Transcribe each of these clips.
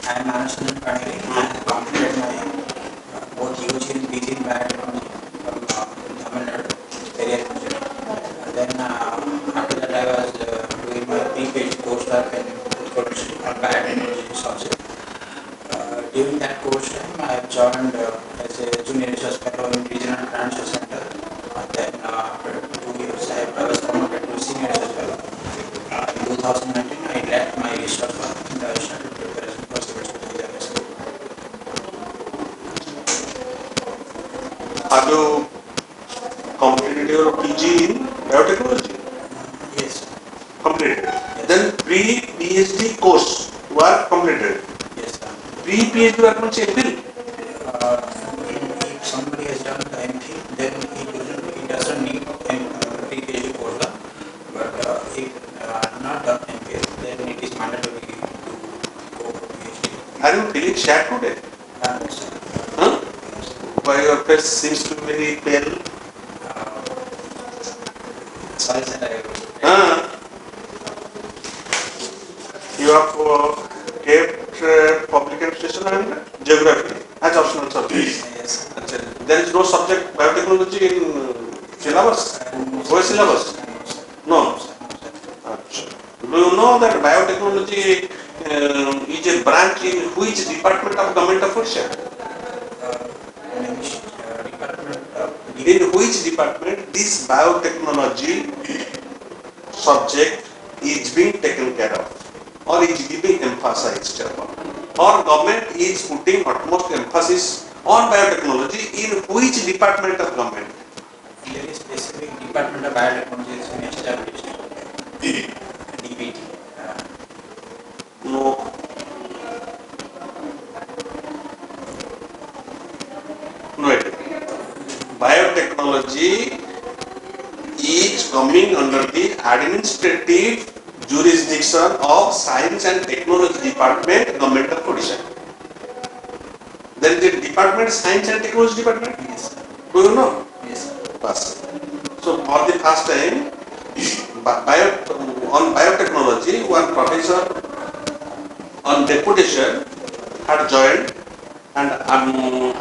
I am MANAS and PANIGRAHI. I have completed my both UG and PG in biotechnology from Tamil Nadu, career engineering. Then after that I was doing my pre-PhD coursework in on biotechnology subject. During that course time, I have joined as a junior research fellow in regional research center. Then after 2 years, I was promoted to senior research fellow. In 2019, I left my research work and I started preparing for civil service examination. Have you completed your PG in biotechnology? Yes. Completed. Yes. Then pre-PhD course work completed. Yes, sir. Pre-PhD work means MPhil. If somebody has done the MPhil, then he doesn't need pre-PhD course. But if not done MPhil, then it is mandatory to go for PhD. Are you feeling sad today? Yes, sir. Huh? Why your face seems to be very pale? Sorry, sir. You have kept public administration and geography as optional subjects. Yes. There is no subject biotechnology in syllabus? OAS syllabus? No. Do you know that biotechnology is a branch in which department of government of Odisha? In which department this biotechnology subject is being taken care of or is being emphasized upon, or government is putting utmost emphasis on biotechnology in which department of government? There is specific department of biotechnology is established. DBT. No. No idea. Biotechnology is coming under the administrative jurisdiction of Science and Technology Department, Government of Odisha. There is a department, Science and Technology Department. Yes, sir. Do you know? Yes, sir. Pass. So for the first time, on biotechnology, one professor on deputation had joined, and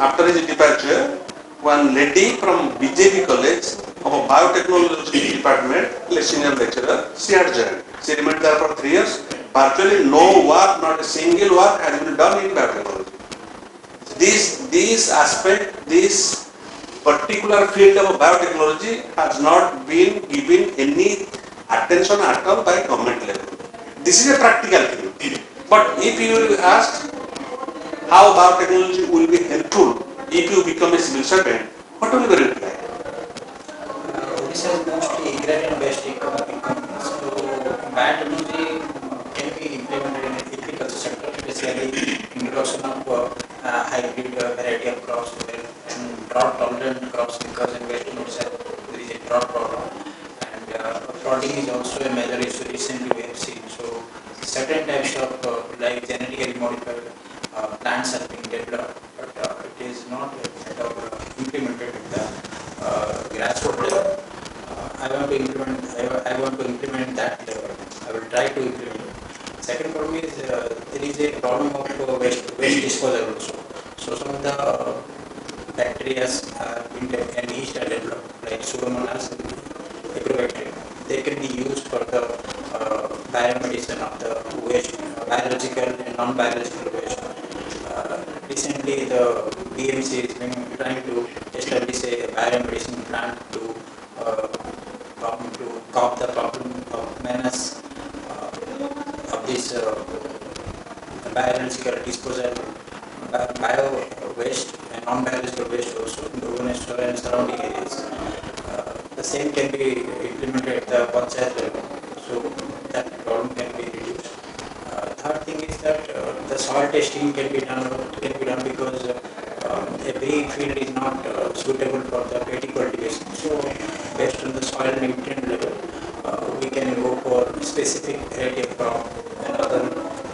after his departure, one lady from BJP College of a biotechnology department, senior lecturer, she had joined. She remained there for 3 years. Virtually no work, not a single work has been done in biotechnology. This aspect, this particular field of biotechnology has not been given any attention at all by government level. This is a practical thing. But if you ask how biotechnology will be helpful if you become a civil servant, what will be the reply? Odisha is mostly agrarian based economy, so biotechnology can be implemented in the agriculture sector, especially introduction of hybrid variety of crops and drought tolerant crops, because in Western Odisha there is a drought problem, and flooding is also a major issue recently we have seen. So certain types of like genetically modified plants are being developed, but it is not implemented at the grassroots level. I want to implement that level. I will try to implement it. Second problem is there is a problem of waste disposal also. So some of the bacteria and yeast are developed, like Pseudomonas and agrobacteria. They can be used for the biomedicine of the waste, biological and non-biological waste. Recently, the BMC has been trying to establish a biomedicine plant to cop the problem of MANAS of this biological disposal, bio waste and non-biological waste also in the Bhubaneswar and surrounding areas. The same can be implemented at the panchayat level, so that problem can be reduced. Third thing is that the soil testing can be done because every field is not suitable for the paddy cultivation. So based on the soil nutrient level, we can go for specific variety of crop and other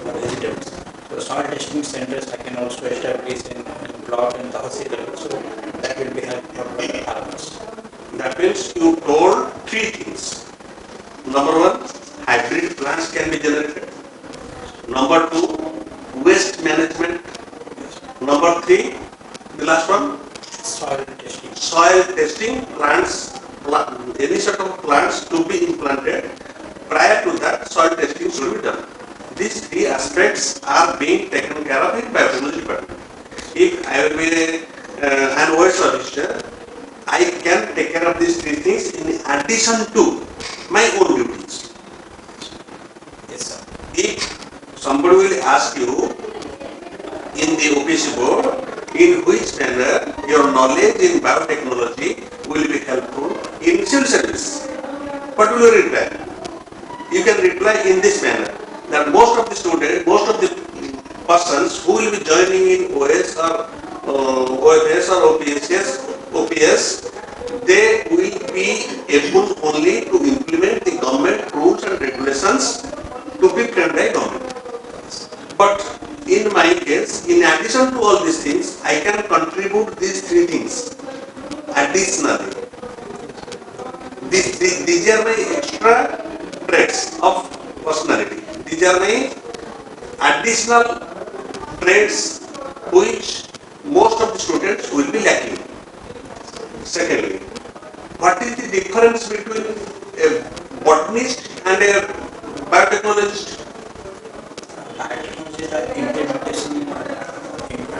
vegetables. So soil testing centers I can also establish in plot and tahsil level, so that will be helpful for the farmers. That means you told 3 things. Number 1, hybrid plants can be generated. Number 2, waste management. Number 3, the last one, Soil testing. soil testing, any sort of plants to be implanted. Prior to that, soil testing should be done. These 3 aspects are being taken care of in biotechnology department. If I will be an OS officer, I can take care of these 3 things in addition to my own duties. Yes, sir. If somebody will ask you in the OPSC board, in which manner your knowledge in biotechnology will be helpful in civil service, what will you reply? You can reply in this manner, that most of the students, most of the persons who will be joining in OS or OFS or OPS, they will be able only to implement the government rules and regulations to be framed by government. But in my case, in addition to all these things, I can contribute these 3 things additionally. These are my extra traits of personality. These are my additional traits which most of the students will be lacking. Secondly, what is the difference between a botanist and a biotechnologist? Biotechnology is the implementation,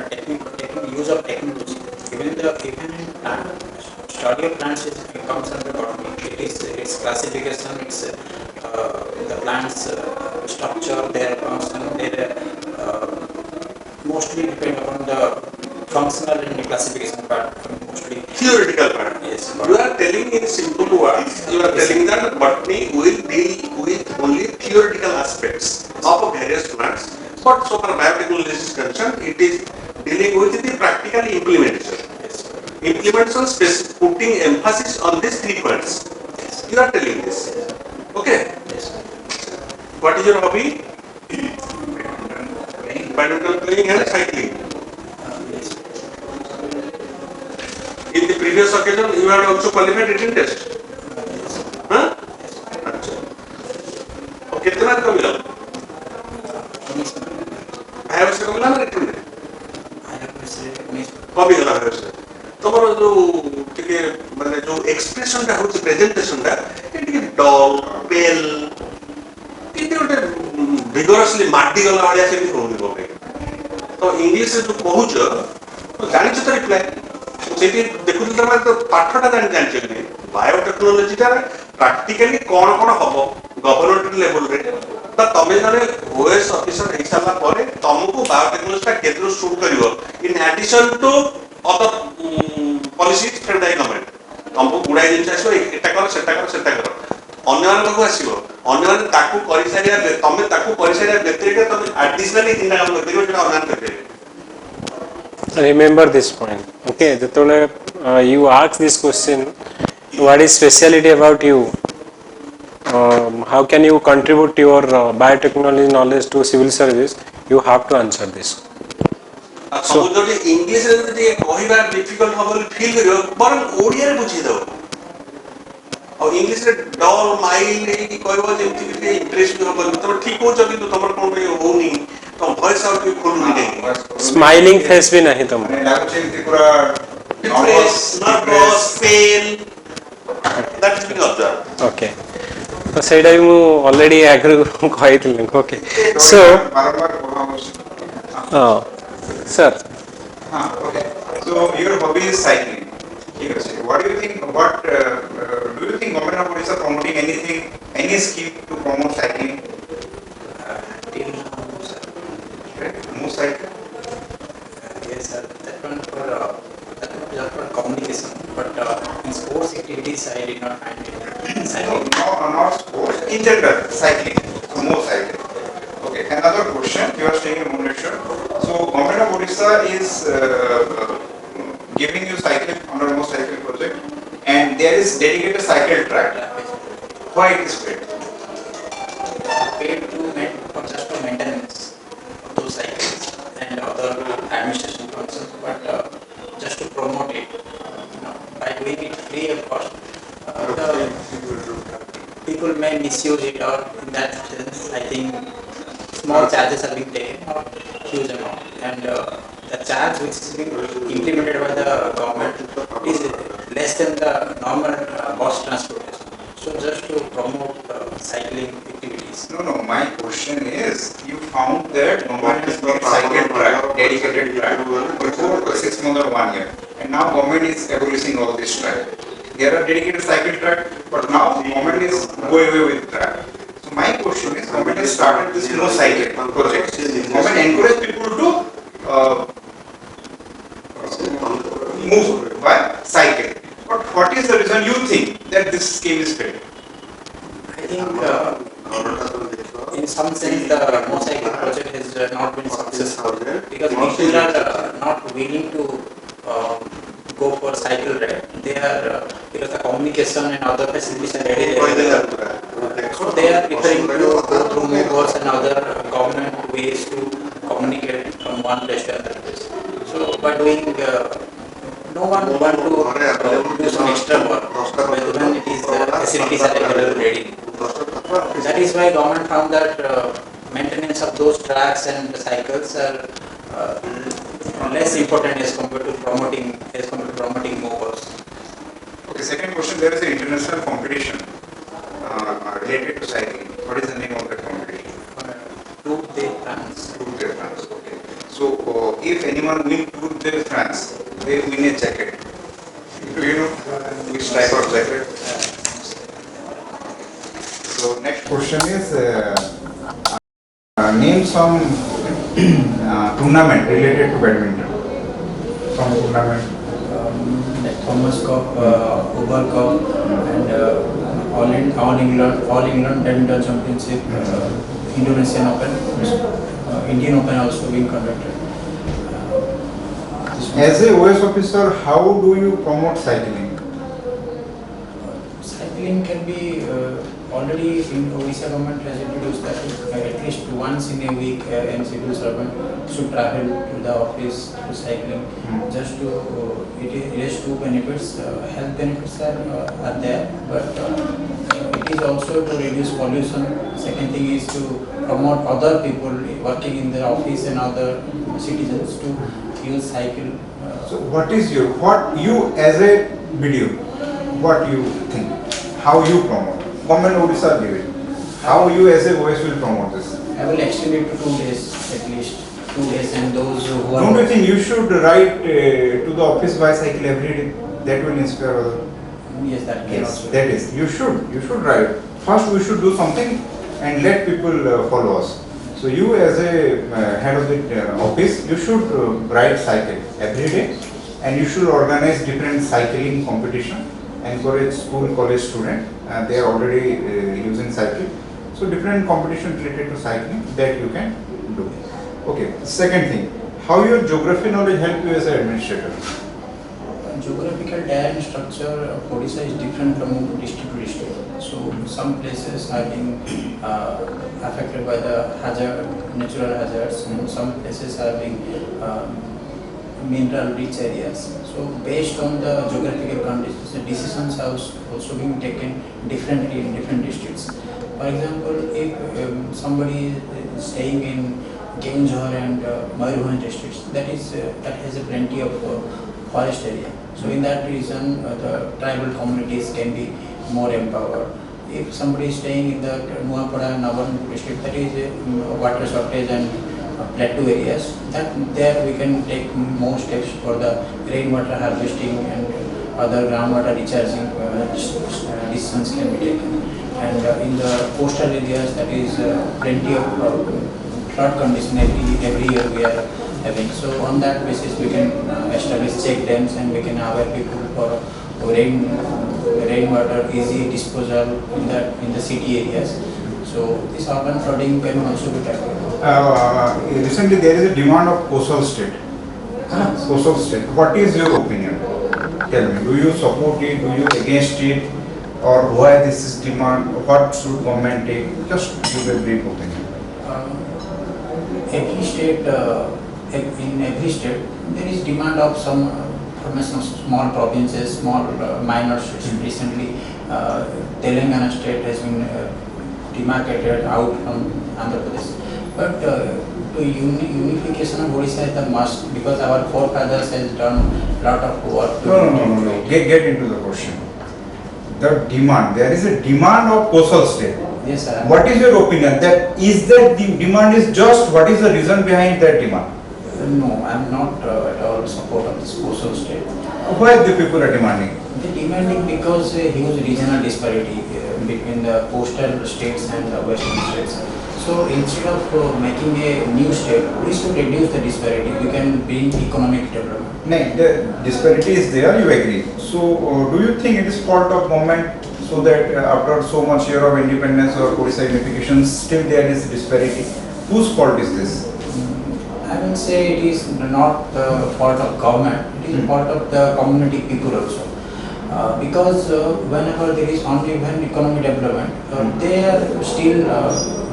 taking use of technology. Even in plant study of plants comes under botany. It is its classification, its the plants structure, their function, their mostly depend upon the functional and the classification part, mostly Theoretical part. yes. You are telling in simple words, you are telling that botany will deal with only theoretical aspects of various plants, but so far biotechnology is concerned, it is dealing with the practical implementation. Yes. Implementation putting emphasis on these 3 points. Yes. You are telling this. Okay. Yes. What is your hobby? Playing. Badminton playing and cycling. Yes. In the previous occasion, you had also qualified written test. Yes. Huh? अच्छा. और कितने mark का मिला? आया उससे कम मिला ना written में? कम ही मिला है उससे. तमरो जो टिके माने जो expression टा होची presentation टा ये टिके dull, pale, कितने उटे vigorously माटी गला वाले ऐसे भी होने को पे. तो English से जो कहूँ तो जानी चाहिए reply. सेठी देखुथि तमे तो पाठटा जानि जानि बायोटेक्नोलॉजी टा प्रैक्टिकली कोन कोन हबो गवर्नमेंट लेवल रे त तमे जने ओएस ऑफिसर हे साला परे तमको बायोटेक्नोलॉजी टा केतरो शूट करिवो in addition to other policies from the government तमको गुडा जिंस आसो एटा कर सेटा कर अन्यमान पाखु आसीबो अन्यमान ताकू करि सारिया तमे ताकू करि सारिया व्यतिरिक्त तमे एडिशनली तीन काम करिवो जेटा अन्यमान करिवे. Remember this point. Okay, you ask this question, what is speciality about you? How can you contribute your biotechnology knowledge to civil service? You have to answer this. So, English is difficult to feel but ODI बुझी दो. और English रे doll mile की कहबो जेमति interest हो बन तो ठीक हो जदी तो तमर कोन पे होनी तो वॉइस आउट भी खोलू नहीं. स्माइलिंग फेस भी नहीं तुम. लागो जेमति पूरा nervous pain that is being observe. Okay, तो सेटा भी मु ऑलरेडी एग्री कहितले. ओके, सो बारंबार हां सर. हां okay, so your hobby is cycling. ठीक है. What do you think? Do you think government of Odisha promoting anything, any scheme to promote cycling? Till now, sir. Right? More cycle. Yes, sir. That one for communication, but in sports activities, I did not find it. Cycling. No, not sports. In general, cycling. So more cycling. Okay. Another question. You are staying in Bhubaneswar. So government of Odisha is giving you cycling under more cycle project, and there is dedicated cycle track. Why it is paid? Paid for just for maintenance of those cycles and other administration functions, but just to promote it, by doing it free of cost, the people may misuse it, or in that sense, I think small charges are being taken, or huge amount. and the charge which is being implemented by the government is less than the normal bus transportation. So just to promote cycling activities. No. My question is, you found that government has made cycle track, dedicated track, for 6 months or 1 year, and now government is abolishing all this track. There are dedicated cycle track, but now government is going away with track. So my question is, government has started this no cycling project. Government encourage people to move by cycle. But what is the reason you think that this scheme is failed? I think in some sense the no cycle project has not been successful because people are not willing to go for cycle ride. They are because the communication and other facilities are ready. So they are preferring to go through movers and other government ways to communicate from one place to another place. So by doing no one want to do some extra work when it is facilities are available ready. That is why government found that maintenance of those tracks and cycles are less important as compared to promoting movers. Okay, second question, there is an international competition related to cycling. What is the name of that competition? Tour de France. Tour de France, okay. So, if anyone wins Tour de France, they win a jacket. Do you know which type of jacket? So, next question is, name some tournament related to badminton. Some tournament. Like Thomas Cup, Oval Cup, and All England Badminton Championship, Indonesian Open, Indian Open also being conducted. As a OS officer, how do you promote cycling? Cycling can be already in Odisha government has introduced that at least once in a week a civil servant should travel to the office to cycling. Just to it has two benefits. Health benefits are there, but it is also to reduce pollution. Second thing is to promote other people working in the office and other citizens to use cycle. So what you as a video, what you think? How you promote? Government Odisha give it. How you as a OS will promote this? I will extend it to 2 days at least. 2 days, and those who are. Don't you think you should ride to the office bicycle every day? That will inspire others. Yes, that can Yes, also. that is. You should ride. First, we should do something and let people follow us. So you as a head of the office, you should ride cycle every day, and you should organize different cycling competition. Encourage school, college student. They are already using cycle. So different competition related to cycling that you can do. Okay. Second thing, how your geography knowledge help you as an administrator? Geographical terrain structure of Odisha is different from district to district. So some places are being affected by the natural hazards, and some places are being mineral rich areas. So based on the geographical conditions, the decisions are also being taken differently in different districts. For example, if somebody is staying in Kenjhar and Mayurbhanj districts, that has a plenty of forest area. So in that region, the tribal communities can be more empowered. If somebody is staying in the Nuapada and Nabarnapur district, that is water shortage and plateau areas, that there we can take more steps for the rainwater harvesting and other groundwater recharging decisions can be taken. And in the coastal areas, that is plenty of flood condition every year we are having. So on that basis, we can establish check dams and we can aware people for rainwater easy disposal in the city areas. So this urban flooding can also be tackled. Recently, there is a demand of coastal state. Coastal state. What is your opinion? Tell me. Do you support it? Do you against it? Or why this is demand? What should government take? Just give a brief opinion. Every state, in every state, there is demand of some small provinces, small minor states. Recently, Telangana state has been demarcated out from Andhra Pradesh. But to unification of Odisha is the must, because our forefathers has done lot of work. No. Get into the question. The demand. There is a demand of coastal state. Yes, sir. What is your opinion? That the demand is just? What is the reason behind that demand? No, I am not at all support of this coastal state. Why the people are demanding? They demanding because huge regional disparity between the coastal states and the western states. So instead of making a new state, we should reduce the disparity. We can bring economic development. No, the disparity is there, you agree. So do you think it is fault of government, so that after so much year of independence or Odisha unification, still there is disparity? Whose fault is this? I will say it is not the fault of government, it is fault of the community people also. Because whenever there is only one economic development, they are still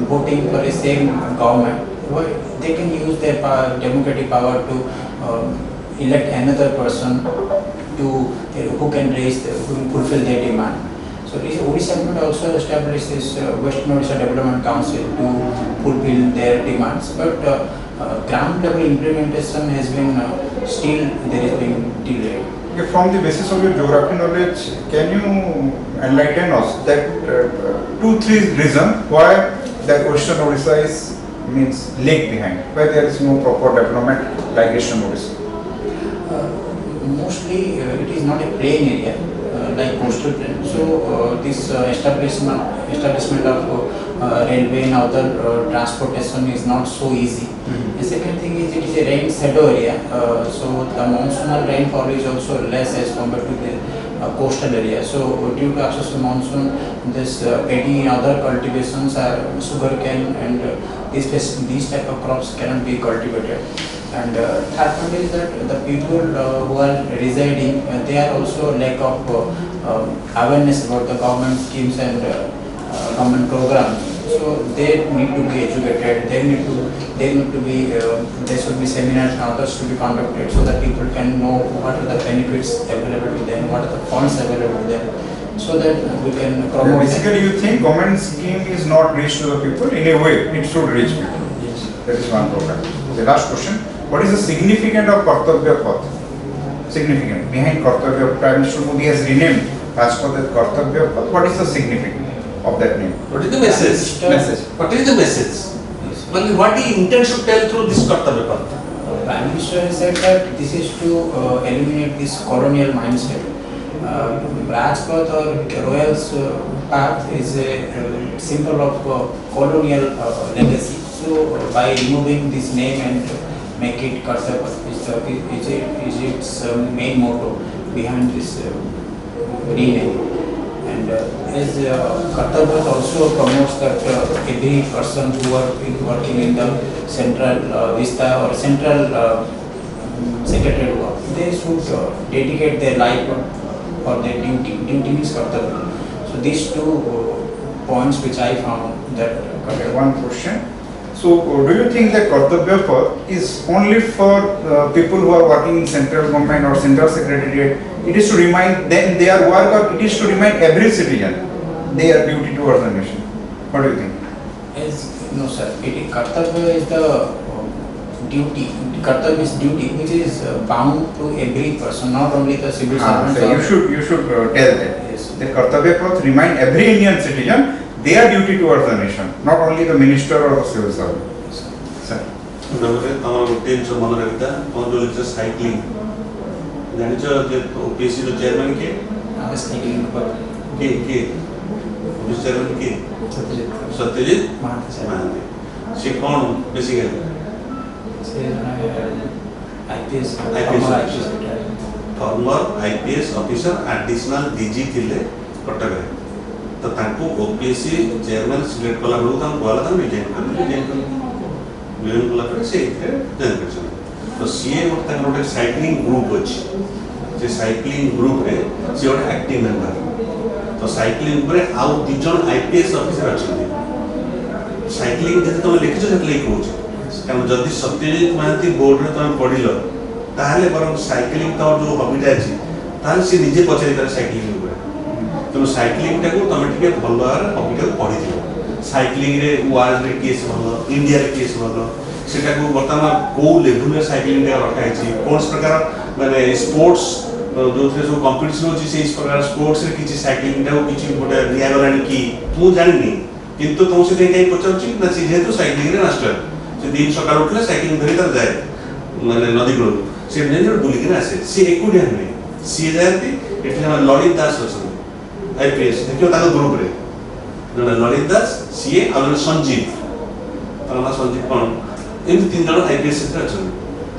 voting for the same government. They can use their democratic power to elect another person who can fulfill their demand. So Odisha government also established this Western Odisha Development Council to fulfill their demands, but ground level implementation has been still there is being delayed. Okay, from the basis of your geography knowledge, can you enlighten us that 2-3 reasons why that Western Odisha means lag behind, why there is no proper development like Eastern Odisha? Mostly it is not a plain area like coastal plain. So this establishment of railway and other transportation is not so easy. The second thing is it is a rain shadow area, so the monsoonal rainfall is also less as compared to the coastal area. So due to access to monsoon, this paddy and other cultivations are sugarcane, and these type of crops cannot be cultivated. And third point is that the people who are residing, they are also lack of awareness about the government schemes and government programs. So they need to be educated. There should be seminars and others to be conducted, so that people can know what are the benefits available to them, what are the funds available to them, so that we can promote. Basically, you think government scheme is not reached to the people in a way it should reach people. Yes. That is one problem. The last question: what is the significance of Kartavya Path? Significant behind Kartavya, Prime Minister Modi has renamed Rajpath as Kartavya Path. What is the significance of that name? What is the message? Message. What is the message? Well, what he intends to tell through this Kartavya Path? Prime Minister has said that this is to eliminate this colonial mindset. Rajpath or Royal's path is a symbol of colonial legacy. So by removing this name and make it Kartavya is its main motto behind this rename. And as Cuttack also promotes that every person who are working in the central vista or central secretariat work, they should dedicate their life for their duty. Duty means Cuttack. So these two points which I found that. Okay, one question. So, do you think that Kartavya Path is only for people who are working in central government or central secretariat? It is to remind them their work, or it is to remind every citizen their duty towards the nation? What do you think? No, sir. Kartavya is the duty. Kartavya is duty, which is bound to every person, not only the civil servants. So you should tell that. Yes. The Kartavya Path remind every Indian citizen their duty towards the nation, not only the minister or the civil servant. Sir. Cycling. OPSC chairman के? chairman के? Satyajit Mahanti. She कौन basically? Former IPS officer, additional DG थिले कटक रे. तो तांको OPSC chairman select कला बेलू तांको वाला तांको resign कला पर से resign कर. तो सीए वक्त तक रोटे साइक्लिंग ग्रुप अछि. जे साइक्लिंग ग्रुप रे से एक एक्टिव मेंबर. तो साइक्लिंग ऊपर आउ 2 जन आईपीएस ऑफिसर अछिते. साइक्लिंग जते तुम लिखिछ जते लिख होछ. कारण जदि सत्यजीत महांती बोर्ड रे तुम पढिलो ताहले बरम साइक्लिंग तो जो हॉबीटा अछि ताहले से निजे पछाई कर साइक्लिंग ऊपर. तुम साइक्लिंग टाको तुम टिके भलवार हॉबीटा पढिथिलो. साइक्लिंग रे वर्ल्ड रे केस भलो, इंडिया रे केस भलो, सेटा को वर्तमान को लेवल रे साइक्लिंग डे रखा है कौन प्रकार माने स्पोर्ट्स जो थे सब कंपटीशन होची से इस प्रकार स्पोर्ट्स रे किछि साइक्लिंग डे किछि गोटे दिया गलानी की मु जानिनी किंतु तुम से कहीं पचाउची ना से जेतु साइक्लिंग रे मास्टर से दिन सकाळ उठले साइक्लिंग धरि तर जाए माने नदी को से नेजर बुली के आसे से एकुडिया नहीं सी जाती एठी हम ललित दास अछन आईपीएस देखियो ताको ग्रुप रे जने ललित दास सी और संजीव ताना संजीव कोन इन तीन जन आईपीएस से अछन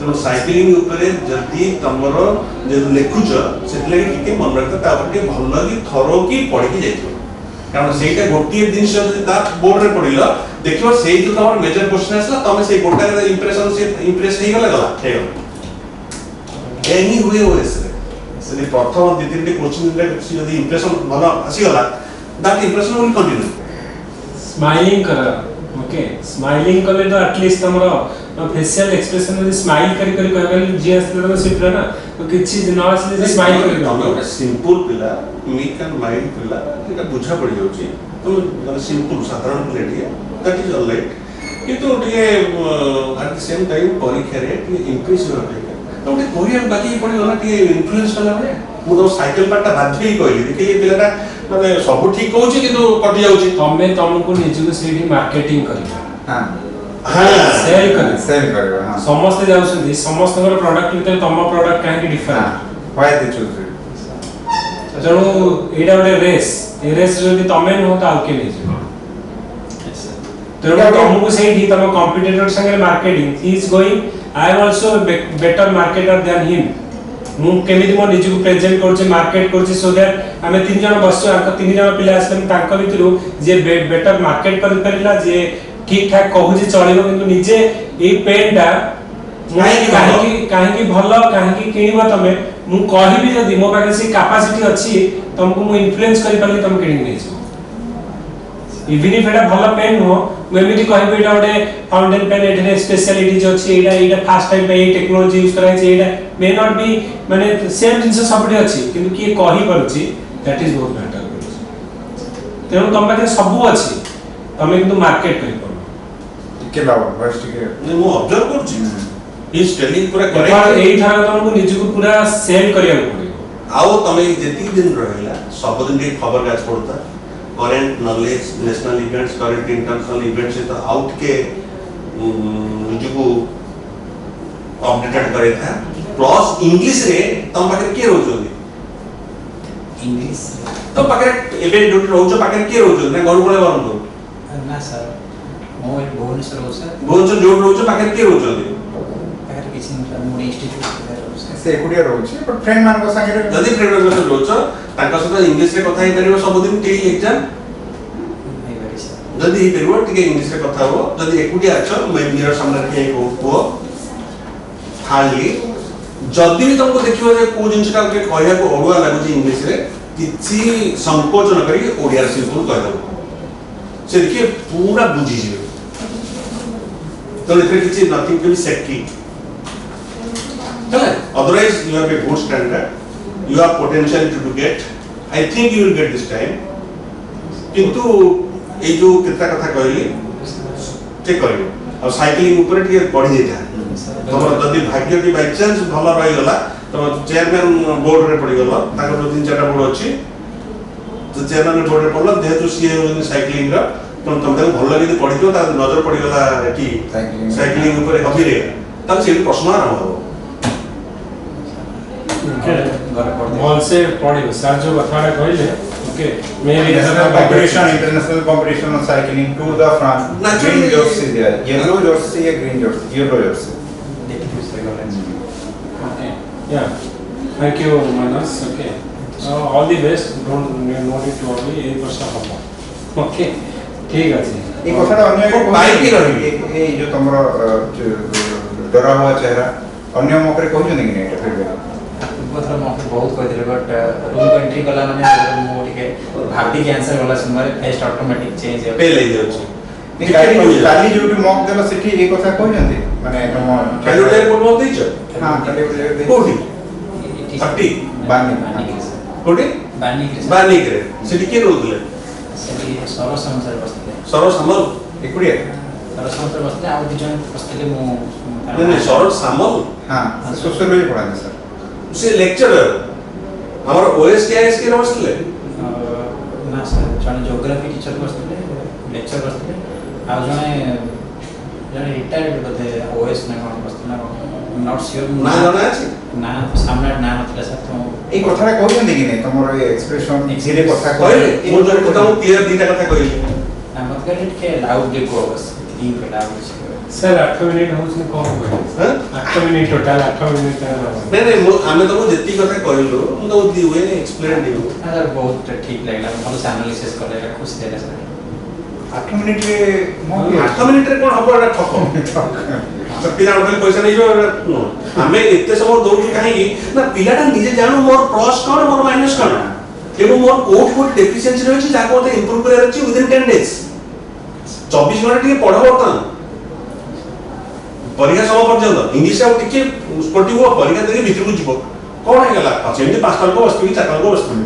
तो साइक्लिंग ऊपर जदी तमरो जे लेखुच से लगे टिके मन रखता तापर के भल की थरो की पढ़ के जाइतो कारण सेटा गोटिए दिन से जदी ता बोर्ड रे पढिलो देखियो सेई जो तमर मेजर क्वेश्चन आसला तमे सेई गोटा रे इंप्रेशन से इंप्रेस हे गला एनी हुए ओएस रे से प्रथम दि तीन क्वेश्चन रे जदी इंप्रेशन भल आसी गला that impression will continue smiling कर ओके स्माइलिंग करले तो एटलीस्ट हमरो फेशियल एक्सप्रेशन में स्माइल करी करी कहले जे असले तो सिर्फ ना तो किछि न असले स्माइल करी हम सिंपल पिला मीक एंड माइल्ड पिला एटा बुझा पड़ जाउची तो माने सिंपल साधारण पिला दिए दैट इज ऑलराइट किंतु टिके एट द सेम टाइम परीक्षा रे टिके इंप्रेस हो जाए तो टिके कोरियन बाकी पड़ी ना टिके इन्फ्लुएंस कला रे मु तो साइकिल पार्ट बाध्य ही कहली देखि ये पिलाटा माने सब ठीक कहउची किंतु कटि जाउची तुमको निजको सेठी मार्केटिंग करियो हां सेल करे हां समस्त जाउछथि समस्त प्रोडक्ट भीतर तम प्रोडक्ट काहे different why they choose it जणो एडा गोटे रेस ए रेस जदि तमे न हो त आउ के नै जे तेणु तुमको सेठी तम कॉम्पिटिटर संगे marketing he is going I am also better marketer than him मु केमिति मो निजको प्रेजेंट करछि मार्केट करछि सो दैट हमें तीन जन बसछु आक तीन जन पिला आसले तांको भितरु जे बेटर मार्केट कर परिला जे ठीक ठाक कहू जे चलिबो किंतु निजे ए पेनटा काहे की भलो काहे की किनिबो तमे मु कहिबी जदी मो पाखे से कैपेसिटी अछि तुमको मु इन्फ्लुएंस करि पाली तुम किनि नै छ इवन इफ एटा भलो पेन हो मु एमिति कहिबी एटा ओडे फाउंटेन पेन एटे स्पेशलिटी जो अछि एटा फर्स्ट टाइम पे टेक्नोलॉजी यूज करै छै एटा मे नॉट बी माने सेम जिंस सबडी अछि किंतु की कहि परछि दैट इज बहुत मैटर तेणु तुम पाखे सब अछि तमे किंतु मार्केट करि के लाव फर्स्ट के नै मु ऑब्जर्व करछि इज टेलिंग पूरा करेक्ट एई थारा तुमको निजको पूरा सेल करिया पड़िबो आओ तमे जेति दिन रहला सब दिन के खबर काज पड़ता current knowledge national events current international events से तो आउट के निजको अपडेटेड करे था प्लस इंग्लिश रे तम पाखे के रोजोनी इंग्लिश तो पाखे एबे ड्यूटी रोजो पाखे के रोजो ना घर बोले बरन ना सर मो भुवनेश्वर हो सर भुवनेश्वर जो रोजो पाखे के रोजोनी पाखे किछि न मोर इंस्टीट्यूट से एकुडिया रहउछि बट फ्रेंड मान को संगे जदी फ्रेंड मान को रोजो ताका सहित इंग्लिश रे कथा हे परिबो सब दिन टी एग्जाम जदी हे परिबो टिके इंग्लिश रे कथा हो जदी एकुडिया अछ मेरा सामने के को खाली जदी भी तुमको देखियो जे को जिंसटा के कहया को ओडुआ लागु छी इंग्लिश रे किछि संकोच न करी ओडिया सिंपल कह दो से देखिए पूरा बुझी जियो तो लेकिन किछि नथिंग टू बी सेक्टी चले otherwise you have a good standard you have potential to get I think you will get this time किंतु ए जो कितना कथा कहली ठीक करियो और साइक्लिंग ऊपर टिके बढ़ी जेता तमर जदी भाग्य की बाय चांस भलो रहि गला तो चेयरमैन बोर्ड रे पड़ी गलो ताको तीन चारटा बोर्ड अछि तो चेयरमैन बोर्ड रे पड़लो जेहेतु सीए साइक्लिंग रा तो तुम भल लगे पढ़ी तो नजर पड़ी गला एटी साइक्लिंग ऊपर हबी रे तब से प्रश्न आरंभ हो मॉल से पढ़ियो सर जो बताड़ा कहले ओके मेरी international competition of cycling to the front green jersey there yellow jersey a green jersey yellow jersey okay yeah thank you Manas okay all the best don't know it to only a person habo okay ठीक अछि एक कथा अन्य को bike की रही ए जो तमरो डरा हुआ चेहरा अन्य मकरे कहू जने कि नहीं फिर पत्र मके बहुत कह दिले बट रूम को एंट्री कला माने मो टिके भाबी के आंसर वाला सुनमारे फेस्ट ऑटोमेटिक चेंज पे ले जाउची काली जो मॉक देला सेठी ए कथा कहू जंती माने तुम काली ले बोल मत देछ हां काली ले कोठी 30 बानी कोठी बानी करे सेठी के रोदले सेठी सरस अनुसार बसते सरस हमर एकुडिया समस्त बसले आ दि जन बसले मु नहीं शरद सामल हाँ सोशियोलॉजी पढ़ाते सर से लेक्चरर हमर ओएस के आईएस के बसले ना सर जन ज्योग्राफी टीचर बसले लेक्चर बसले आ जने रिटायर्ड बते ओएस ना कोन बसले नॉट श्योर ना जाना अछि ना सामने ना नथले सर तो এই কথাটা কইছেন কি নাই তোমার এই এক্সপ্রেশন ধীরে কথা कहले मु जो কথা मु क्लियर दीटा कथा कहली ना मत कर के लाउडली को बस तीन पे लाउड सर 8 मिनिट होउछ कोन हां 8 मिनिट टोटल 8 मिनिट नहीं नहीं हमें तो जेती कथा कहलु मु तो दी वे एक्सप्लेन दियो सर बहुत ठीक लागला हम एनालिसिस करले खुश देला सर 8 मिनिट रे मो 8 मिनिट रे कोन हबो एटा ठक तो पिला उठले पैसा नहीं जो हमें इतने समय दौड़ कहीं ना पिलाटा निजे जानू मोर प्लस कौन मोर माइनस कौन एवं मोर कोड डेफिशिएंसी रही जाको मते इंप्रूव करे रही विदिन 10 डेज 24 घंटा टिके पढ़ो बर्तन परीक्षा समय पर्यंत इंग्लिश आउ टिके स्पोर्टिव हो परीक्षा देके भीतर को जीवो कोन है गला जेमति 5 टा को वस्तु 4 टा को वस्तु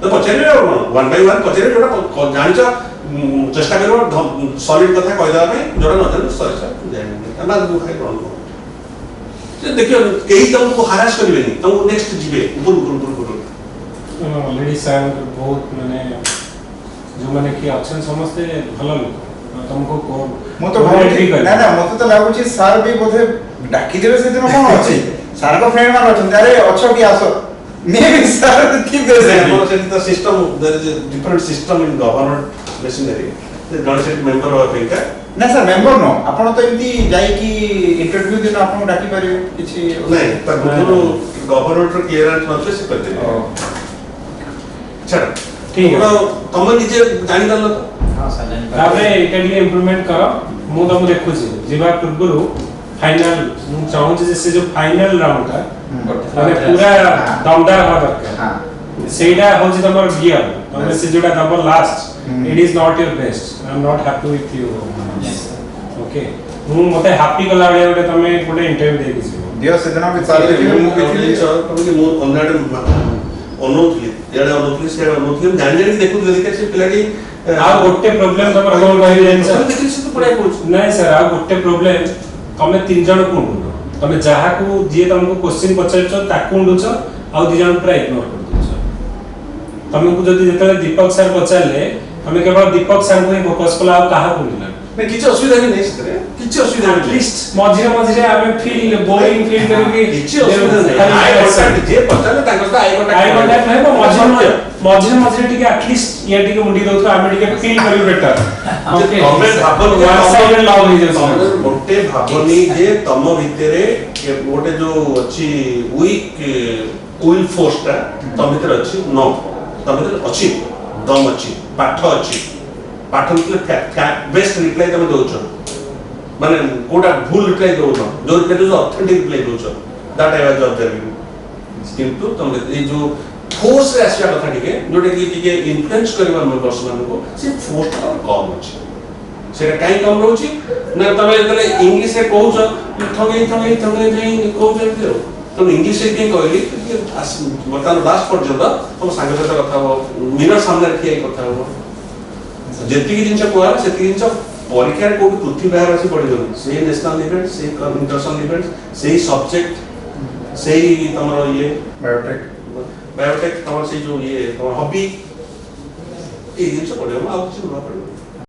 तो पछेरे वन बाय वन पछेरे जोटा जानिचा चेष्टा करो सॉलिड कथा कह देबा पे जोटा न जाने सॉरी सर एमा दु खाइ कोन से देखियो केही तुमको हरास करबेनी तुमको नेक्स्ट जीवे ऊपर ऑलरेडी सर बहुत माने जो माने कि ऑप्शन समझते भलो लोग तुमको को मो तो भाई ना ना मते तो लागु छी सर भी बोधे डाकी देबे से दिन कोन अछि सर को फ्रेंड मान अछन अरे अच्छो की आसो मे भी सर की देसे हमर से तो system there is a different system in government machinery the government member of इंका ना सर मेंबर नो आपण तो एंती जाई की इंटरव्यू दिन आपण डाकी परियो किछि नहीं पर गवर्नमेंट रो क्लियरेंस नथले से करते चल ठीक है तुम निजे जानि दल हां सर जानि ताबे एटा लिए इंप्रूवमेंट करो मु तुम देखु छी जीवा पूर्वरु फाइनल मु चाहू छी से जो फाइनल राउंड का माने पूरा दमदार हो दरकार हां सेटा हो छी तमर गियर तमे से जोटा number last it is not your best I am not happy with you okay मु मते हैप्पी कला बडे बडे तमे गोटे इंटरव्यू देबी छी दियो से दिन भी चाले मु कहली तमे मु ऑनलाइन अनुथली याडे अनुथली से अनुथली जान जान देखु देखि से पिलाडी आ गोटे प्रॉब्लम तमर कोन कहि जानि सर देखि से तो पढ़ाई कोच नहीं सर आ गोटे प्रॉब्लम तमे तीन जण को तमे जहा को जे तुमको क्वेश्चन पचारछ ताकू उंडुछ आ दि जण पूरा इग्नोर कर दिछ तमे को जदी जेतले दीपक सर पचारले तमे केवल दीपक सर को ही फोकस कला आ काहा को नहीं मैं किछ असुविधा भी नहीं सतरे किछ असुविधा नहीं एटलीस्ट मझिरे मझिरे हमें फील बोरिंग फील करके किछ असुविधा नहीं आई कांटेक्ट जे पचारले ताको तो आई कांटेक्ट नहीं मझिरे मझिरे टिके एटलीस्ट ये टिके मुंडी दउछ हमें टिके फील करियो बेटर ओके तमे भाबन वन साइड लव हो जाय गोटे भाबनी जे तम भितरे गोटे जो अछि वीक विल फोर्स ता तम भितर अछि नो तम भितर अछि दम अछि पाठ अछि पाठ मतलब बेस्ट रिप्लाई तमे दोछ माने कोडा भूल रिप्लाई दोछ जो रिप्लाई जो ऑथेंटिक रिप्लाई दोछ दैट आई वाज ऑब्जर्विंग किंतु तमे ए जो फोर्स रे आसिया कथा टिके जोटे कि टिके इन्फ्लुएंस करबा मेंबर्स मान को से फोर्स कम अछि सेटा काई कम रहउची ना तमे जले इंग्लिश रे कहउछ थंगे जाई कहउछ दियो तो इंग्लिश रे के कहली बता लास्ट पर्यंत हम संग साथ कथा हो मिरर सामने रखी कथा हो जेति की जिंस कोआ सेति जिंस परीक्षा रे कोड पृथ्वी बाहर आसी पड़ी गयो से नेशनल इवेंट से इंटरनेशनल इवेंट से सब्जेक्ट से तमरो ये बायोटेक तमरो से जो ये तमरो हॉबी ए जिंस पड़े हम आ कुछ न पड़े